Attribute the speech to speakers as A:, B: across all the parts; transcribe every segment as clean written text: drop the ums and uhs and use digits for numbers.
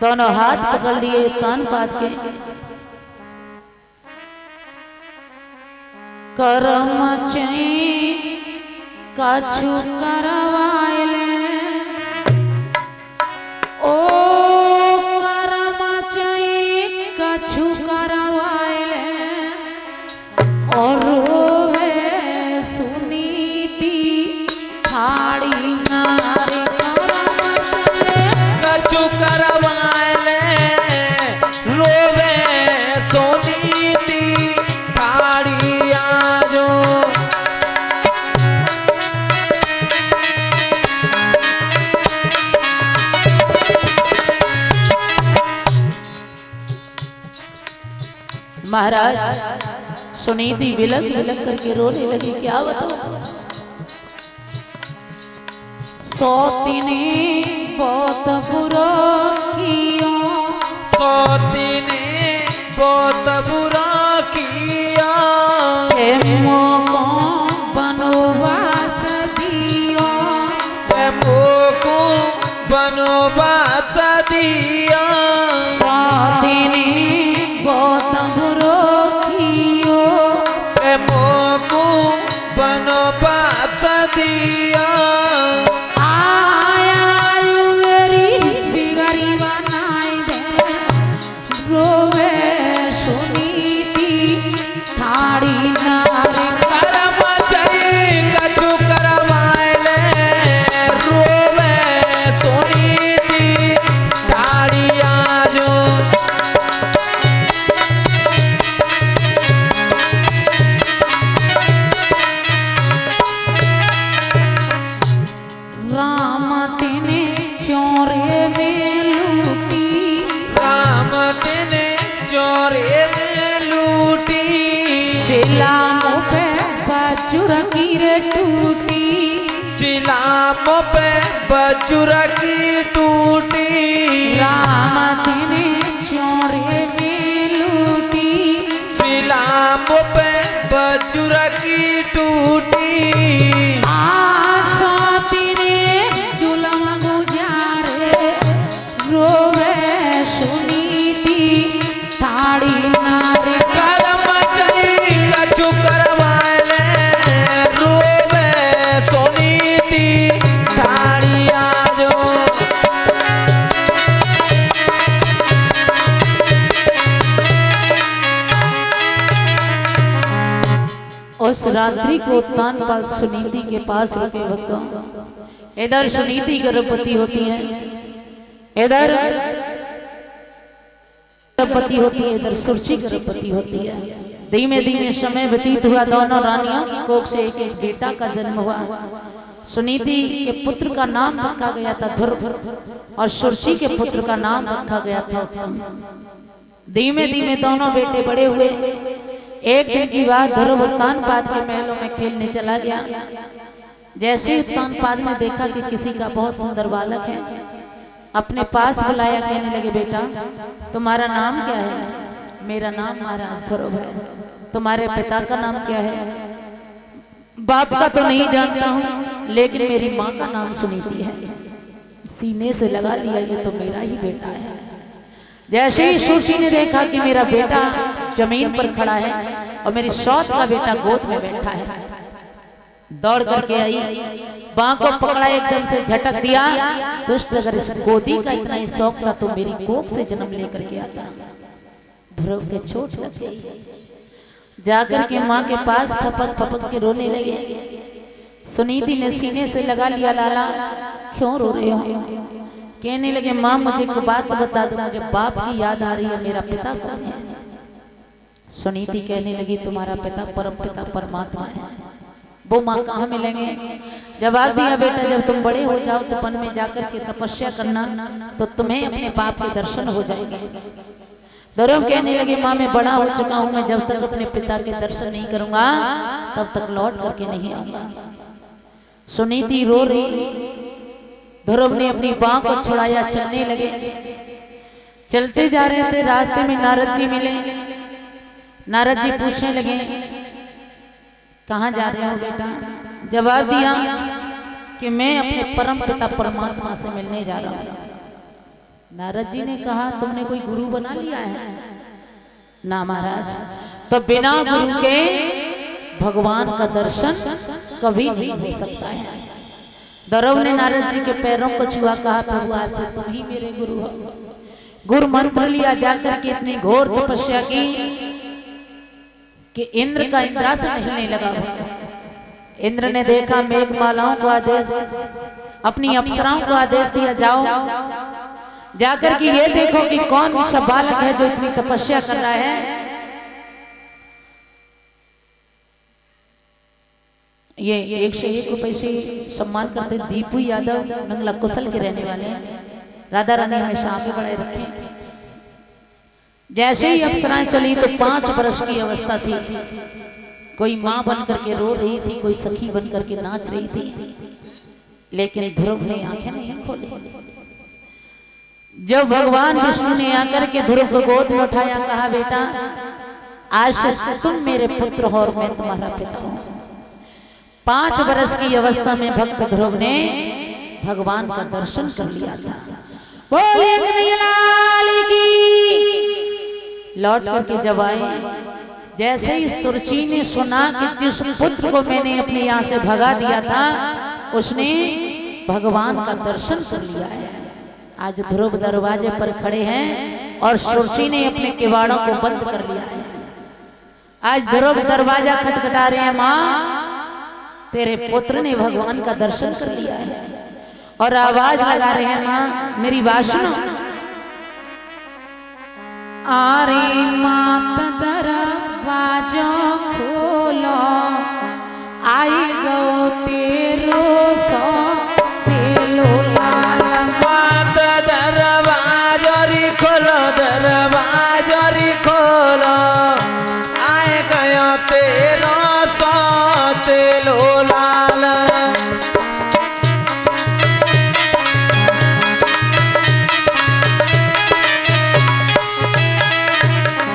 A: दोनों हाथ पकड़ लिए कान पात के। करम चई कछु करवाइले ओ करम चई कछु करवाइले और रोवे सुनीति थाड़ी नारे
B: कछु करवाइले रोवे सुनीति थाड़ी आजो।
A: महाराज सुनीति विलक विलक करके रोने लगी। क्या बताओ सौतीने बहुत बुरा किया
B: सौतीने बहुत बुरा किया
A: मोको बनवास दिया
B: मोको बनवास दिया
A: सौतीने बहुत बुरा किया
B: मोको बनवास दिया।
A: शिलामों पे बजुर की रे टूटी
B: शिलामों पे बजुर की टूटी
A: राम तेने चोरे में लूटी
B: शिलामों पे बजुर की टूटी
A: आसा तेरे जुलम गुजारे रोवे सुनीति थाड़ी नारे
B: कछु करवाइले रोवे सुनीति थाड़ी आजो।
A: उस रात्रि को तानपाल सुनीति के पास रुके भक्तों। इधर सुनीति गर्भवती होती है, इधर गर्भवती होती है, इधर सुरची गर्भवती होती है। धीमे धीमे समय व्यतीत हुआ। दोनों रानियों की कोख से एक एक बेटा का जन्म हुआ। सुनीति के पुत्र का नाम रखा गया था ध्रुव और सुरची के पुत्र का नाम रखा गया था उत्तम। धीमे धीमे दोनों बेटे बड़े हुए। एक दिन की बात, ध्रुव तानपाद के महलों में खेलने चला गया। जैसे ही तानपाद में देखा कि किसी का बहुत सुंदर बालक है, अपने पास बुलाया, कहने लगे बेटा तुम्हारा नाम क्या है? मेरा नाम महाराज ध्रुव है। तुम्हारे पिता का नाम क्या है? बाप का तो नहीं जानता हूँ, लेकिन मेरी माँ का नाम सुनीति है। सीने से लगा लिया ये तो मेरा ही बेटा है। जैसे ही सुरची ने देखा कि मेरा बेटा जमीन पर खड़ा है और मेरी सौत का बेटा गोद में बैठा है, दौड़ करके आई, बाँ को पकड़ा, एकदम से झटक दिया। दुष्ट, अगर इस गोदी का इतना ही शौक था तो मेरी कोख से जन्म लेकर के आता। ध्रुव के चोट लग गई। जाकर के माँ के पास फपक फपक के रोने लगे। सुनीति ने सीने से लगा लिया, लाला क्यों रो रहे हो? कहने लगे माँ मुझे एक बात बता दो, मुझे बाप की याद आ रही है, मेरा पिता कौन है? सुनीति कहने लगी तुम्हारा पिता परम पिता परमात्मा है। वो माँ कहाँ मिलेंगे? जवाब दिया बेटा जब तुम बड़े हो जाओ तो वन में जाकर के तपस्या करना, तो तुम्हें अपने बाप के दर्शन हो जाएंगे। ध्रुव कहने लगे माँ मैं बड़ा हो चुका हूँ, मैं जब तक अपने पिता के दर्शन नहीं करूंगा तब तक लौट करके नहीं आऊंगा। सुनीति रो रही। ध्रुव ने अपनी बाँ को छुड़ाया, चलने लगे। चलते जा रहे थे, रास्ते में नारद जी मिले। नारद जी पूछने लगे कहाँ जा रहे हो बेटा? जवाब दिया कि मैं अपने परम पिता परमात्मा से मिलने जा रहा हूँ। नारद जी ने कहा तुमने कोई गुरु बना लिया है? ना महाराज। तो बिना गुरु के भगवान का दर्शन कभी नहीं हो सकता है। ध्रुव ने नारद जी के पैरों को छुआ, कहा प्रभु आज से तुम ही मेरे गुरु हो। गुरु मंत्र लिया, जाकर के इतनी घोर तपस्या की कि इंद्र का इंद्रासन हिलने लगा। इंद्र ने देखा, मेघमालाओं को आदेश, अपनी अप्सराओं को आदेश दिया, जाओ जाकर के ये देखो कि कौन सा बालक है जो इतनी तपस्या कर रहा है। ये 101 रुपए से सम्मान करते दीपू यादव, नंगला कुशल के रहने वाले हैं। राधा रानी हमेशा आगे बढ़ाए रखें। जैसे ही अप्सराएं चली तो 5 वर्ष की अवस्था थी। कोई माँ बन करके रो रही थी, कोई सखी बन करके नाच रही थी, लेकिन ध्रुव ने आंखें नहीं खोली। जब भगवान विष्णु ने आकर के ध्रुव को गोद में उठाया, कहा बेटा आज से तुम मेरे पुत्र हो और मैं तुम्हारा पिता हूं। 5 वर्ष की अवस्था में भक्त ध्रुव ने भगवान का दर्शन कर लिया था। बोले कन्हैया लाल की। लौट करके जब आए, जैसे ही सुरची ने सुना कि जिस पुत्र को मैंने अपने यहाँ से भगा दिया था उसने भगवान का दर्शन कर लिया है। आज ध्रुव दरवाजे पर खड़े हैं और सुरची ने अपने किवाड़ों को बंद कर लिया है। आज ध्रुव दरवाजा खटखटा रहे हैं, माँ तेरे पुत्र ने भगवान का दर्शन कर लिया है। और आवाज लगा रहे हैं, माँ मेरी बात सुनो। आरे मात दरवाजा खोलो, आई गो तेरो सो तेलो लाल।
B: मात दरवाजा री खोलो, दरवाजा री खोलो, आए गयो तेरो सो तेलो लाल।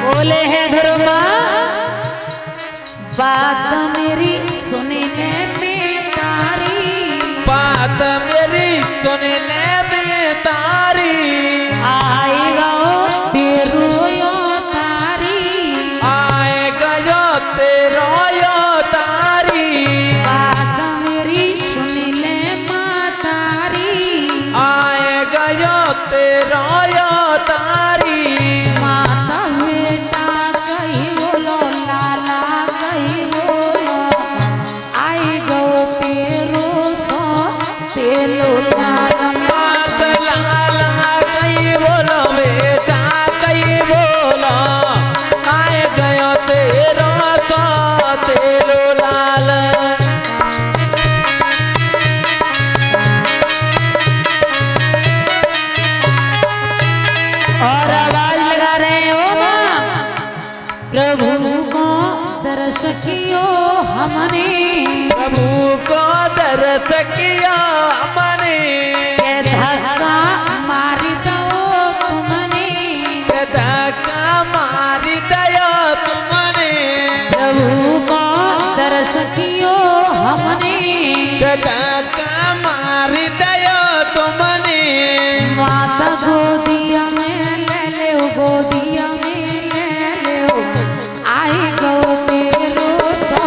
A: बोले है ध्रुव, बात मेरी सुने ले बेतारी,
B: बात मेरी सुन ले बेतारी,
A: आएगा ओ तेरो यो तारी,
B: आए गयो तेरो यो तारी,
A: बात मेरी सुन ले मातारी,
B: आए गयो तेरो यो तारी।
A: माता बेटा कही बोलो, लाला कही बोलो, आई गो तेरो सो तेलो लाला।
B: बात लाला कही बोलो, बेटा कही बोलो, आए गयो तेरो सो तेलो लाल।
A: और आवाज लगा रहे हैं, ओ माँ प्रभु को दर्श कियो हमने,
B: प्रभु को दर्श किया हमने,
A: के धक्का मारी दो तुमने,
B: धक्का मारी दयो तुमने,
A: प्रभु को दर्श कियो हमने,
B: धक्का मारी दयो तुमने।
A: माता गोदिया में ले ले, गोदिया में ले ले, आई गो तेरो सो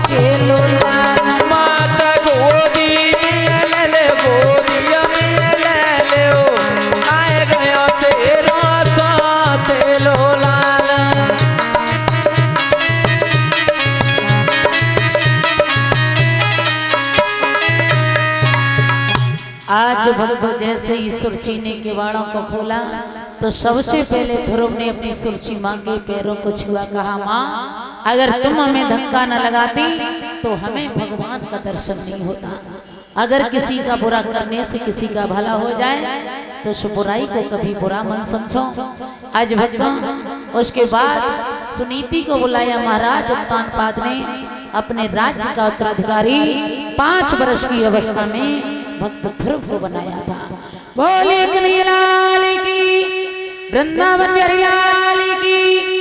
A: तेलो लाल।
B: माता गोदी में ले ले, गोदिया में ले ले, आए गयो तेरो सो तेलो लाल।
A: आज भक्त जैसे ही सुरची ने किवाड़ों को खोला तो सबसे पहले ध्रुव ने अपनी सुरची मांगी, पैरों को छुआ, कहा माँ अगर तुम हमें धक्का न लगाती तो हमें भगवान का दर्शन नहीं होता। अगर किसी का बुरा करने से किसी का भला हो जाए तो उस बुराई को कभी बुरा मन समझो। आज भक्तों उसके बाद सुनीति को बुलाया। महाराज उत्तानपाद ने अपने राज्य का उत्तराधिकारी 5 वर्ष की अवस्था में भक्त ध्रुव को बनाया था। बोले कन्हैया लाल की, वृंदावन बिहारी लाल की।